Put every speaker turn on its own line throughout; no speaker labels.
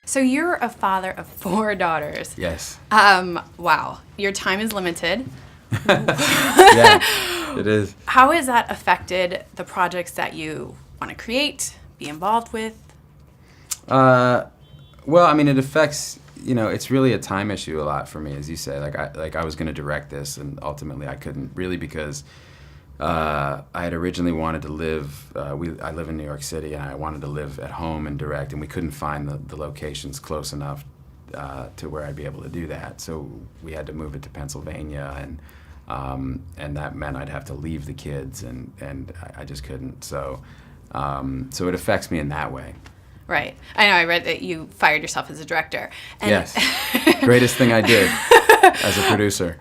So you're a father of 4 daughters.
Yes.
Wow. Your time is limited.
Yeah, it is.
How has that affected the projects that you want to create, be involved with?
Well, I mean, it affects, it's really a time issue a lot for me, as you say. I was going to direct this, and ultimately I couldn't, really, because I had originally wanted to live, I live in New York City, and I wanted to live at home and direct, and we couldn't find the locations close enough to where I'd be able to do that. So we had to move it to Pennsylvania, and that meant I'd have to leave the kids, and I just couldn't. So it affects me in that way.
Right. I know, I read that you fired yourself as a director. And
yes. Greatest thing I did as a producer.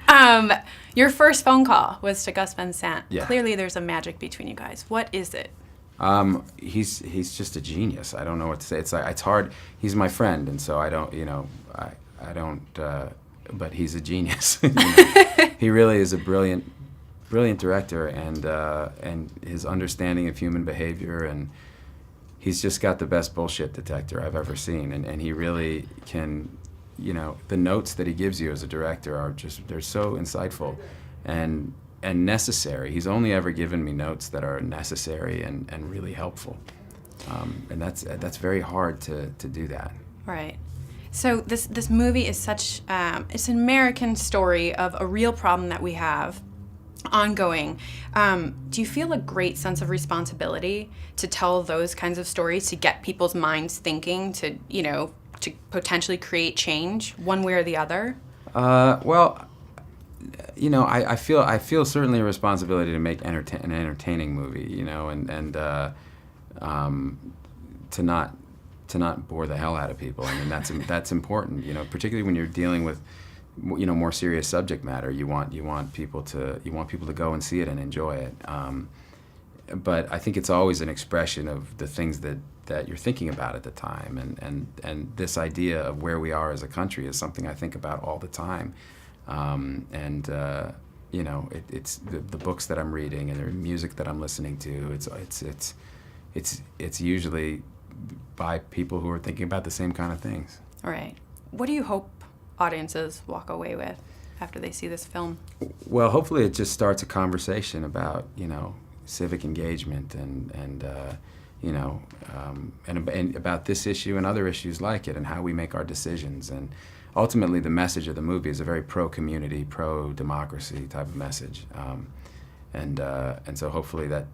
Your first phone call was to Gus Van Sant.
Yeah.
Clearly there's a magic between you guys. What is it?
He's just a genius. I don't know what to say. It's hard. He's my friend, and so I don't, I don't, but he's a genius. He really is a brilliant director, and his understanding of human behavior, and he's just got the best bullshit detector I've ever seen, and he really can, the notes that he gives you as a director are just, they're so insightful and necessary. He's only ever given me notes that are necessary and really helpful, and that's very hard to do that.
Right. So this movie is such, it's an American story of a real problem that we have ongoing. Do you feel a great sense of responsibility to tell those kinds of stories, to get people's minds thinking, to potentially create change one way or the other?
Well, I feel certainly a responsibility to make an entertaining movie, and to not bore the hell out of people. I mean, that's important, particularly when you're dealing with more serious subject matter. You want people to go and see it and enjoy it. But I think it's always an expression of the things that you're thinking about at the time, and this idea of where we are as a country is something I think about all the time. It's the books that I'm reading and the music that I'm listening to. It's usually by people who are thinking about the same kind of things.
All right. What do you hope audiences walk away with after they see this film?
Well, hopefully it just starts a conversation about, civic engagement and about this issue and other issues like it, and how we make our decisions. And ultimately the message of the movie is a very pro-community, pro-democracy type of message. And so hopefully that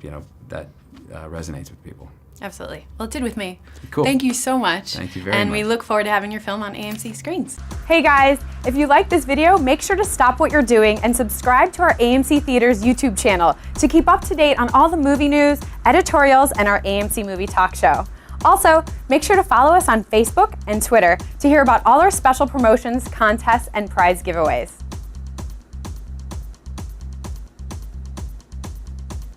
resonates with people.
Absolutely. Well, it did with me.
Cool.
Thank you so much.
Thank you very much.
And we look forward to having your film on AMC screens.
Hey guys, if you like this video, make sure to stop what you're doing and subscribe to our AMC Theaters YouTube channel to keep up to date on all the movie news, editorials, and our AMC Movie Talk Show. Also, make sure to follow us on Facebook and Twitter to hear about all our special promotions, contests, and prize giveaways.